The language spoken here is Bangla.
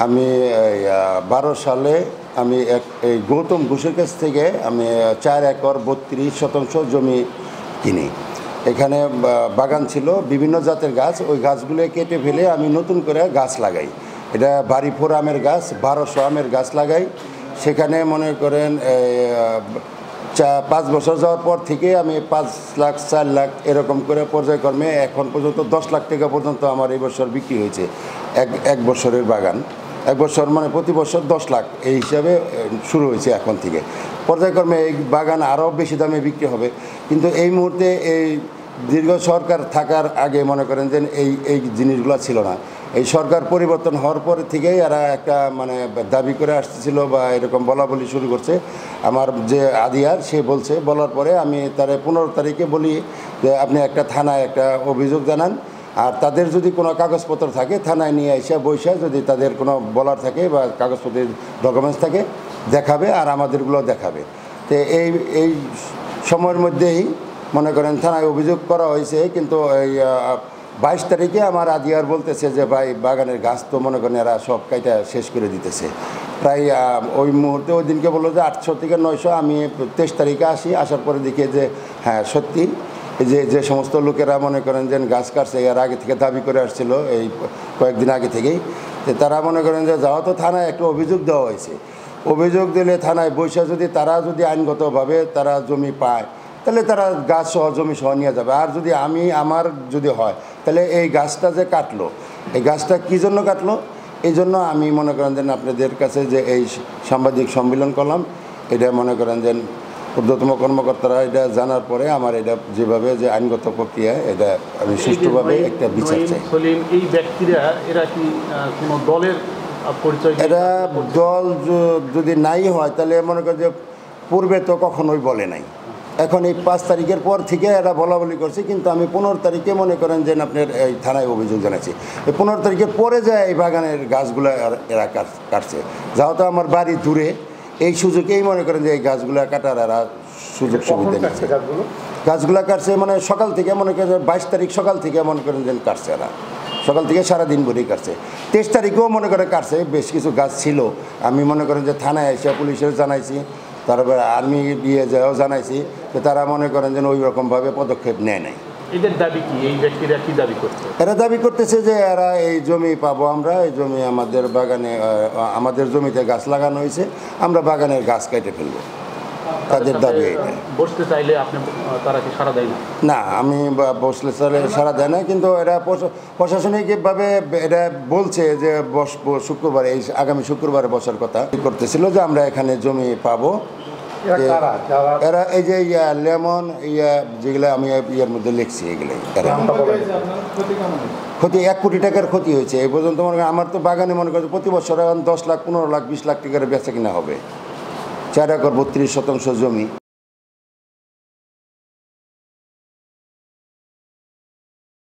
আমি 12 সালে আমি এই গৌতম ঘোষের কাছ থেকে আমি 4 একর 32 শতাংশ জমি কিনি। এখানে বাগান ছিল বিভিন্ন জাতের গাছ, ওই গাছগুলো কেটে ফেলে আমি নতুন করে গাছ লাগাই। এটা বাড়িপুর আমের গাছ, 1200 আমের গাছ লাগাই। সেখানে মনে করেন 5 বছর যাওয়ার পর থেকে আমি 5 লাখ 4 লাখ এরকম করে পর্যায়ক্রমে এখন পর্যন্ত 10 লাখ টাকা পর্যন্ত আমার এই বছর বিক্রি হয়েছে। এক বছরের বাগান, এক বছর মানে প্রতি বছর 10 লাখ এই হিসাবে শুরু হয়েছে। এখন থেকে পর্যায়ক্রমে এই বাগান আরও বেশি দামে বিক্রি হবে। কিন্তু এই মুহূর্তে এই দীর্ঘ সরকার থাকার আগে মনে করেন যে এই জিনিসগুলো ছিল না। এই সরকার পরিবর্তন হওয়ার পর থেকেই এরা একটা মানে দাবি করে আসতেছিল বা এরকম বলা বলি শুরু করছে। আমার যে আদিয়ার সে বলছে, বলার পরে আমি তারে 15 তারিখে বলি যে আপনি একটা থানায় একটা অভিযোগ জানান, আর তাদের যদি কোনো কাগজপত্র থাকে থানায় নিয়ে এসে বৈশা যদি তাদের কোনো বলার থাকে বা কাগজপত্রের ডকুমেন্টস থাকে দেখাবে, আর আমাদেরগুলো দেখাবে। তো এই সময়ের মধ্যেই মনে করেন থানায় অভিযোগ করা হয়েছে। কিন্তু এই 22 তারিখে আমার আদিয়ার বলতেছে যে ভাই বাগানের গাছ তো মনে করেন এরা সব কাইটা শেষ করে দিতেছে। প্রায় ওই মুহূর্তে ওই দিনকে বললো যে 800 থেকে 900। আমি 23 তারিখে আসার পরে দেখি যে হ্যাঁ সত্যি যে সমস্ত লোকেরা মনে করেন যে গাছ কাটছে এর আগে থেকে দাবি করে আসছিল এই কয়েকদিন আগে থেকেই, যে তারা মনে করেন যে যাওয়া তো থানায় একটা অভিযোগ দেওয়া হয়েছে। অভিযোগ দিলে থানায় বৈশা যদি তারা যদি আইনগতভাবে তারা জমি পায় তাহলে তারা গাছ সহ জমি সহ নিয়ে যাবে। আর যদি আমার যদি হয় তাহলে এই গাছটা যে কাটলো, এই গাছটা কী জন্য কাটলো, এই জন্য আমি মনে করেন যে আপনাদের কাছে যে এই সাংবাদিক সম্মেলন করলাম। এটা মনে করেন যে ঊর্ধ্বতম কর্মকর্তারা এটা জানার পরে আমার এটা যেভাবে যে আইনগত প্রক্রিয়া এটা আমি সুষ্ঠুভাবে একটা বিচার চাই। এই ব্যক্তিরা এরা কি কোনো দলের পরিচয়? এরা দল যদি নাই হয় তাহলে মনে করেন যে পূর্বে তো কখনোই বলে নাই। এখন এই 5 তারিখের পর থেকে এরা বলা বলি করছে। কিন্তু আমি 15 তারিখে মনে করেন যে আপনার এই থানায় অভিযোগ জানাচ্ছি। এই 15 তারিখের পরে যায় এই বাগানের গাছগুলো এরা কাটছে। যেহেতু আমার বাড়ি দূরে, এই সুযোগেই মনে করেন যে এই গাছগুলো কাটার এরা সুযোগ সুবিধা নিচ্ছে। গাছগুলো কাটছে মানে সকাল থেকে মনে করেন 22 তারিখ সকাল থেকে মনে করেন যে কাটছে এরা, সকাল থেকে সারাদিন ভরেই কাটছে। 23 তারিখেও মনে করে কাটছে। বেশ কিছু গাছ ছিল, আমি মনে করেন যে থানায় এসে পুলিশের জানাইছি, তারপরে আর্মি দিয়ে যাও জানাইছি, তো তারা মনে করেন যে ওই রকমভাবে পদক্ষেপ নেয় নাই। এদের দাবি কি? এই ব্যক্তিরা কি দাবি করছে? এরা দাবি করতেছে যে এরা এই জমি পাবো, আমরা এই জমি আমাদের বাগানে আমাদের জমিতে গাছ লাগানো হয়েছে, আমরা বাগানের গাছ কেটে ফেলবো। তাদের দাবি এটা। বসতে চাইলে আপনি তারা কি সাড়া দেয় না? না, আমি বসলে চাইলে সাড়া দেয় না। কিন্তু এরা প্রশাসনিকভাবে এটা বলছে যে বসবো শুক্রবারে, এই আগামী শুক্রবারে বসার কথা করতেছিল যে আমরা এখানে জমি পাবো। এরা এই যে লেমন যেগুলো আমি ইয়ের মধ্যে লিখছি, এগুলোই ক্ষতি 1 কোটি টাকার ক্ষতি হয়েছে এই পর্যন্ত। মনে করেন আমার তো বাগানে মনে করেন প্রতি বছর এখন 10 লাখ 15 লাখ 20 লাখ টাকার বেচা কিনা হবে। 4 একর 32 শতাংশ জমি।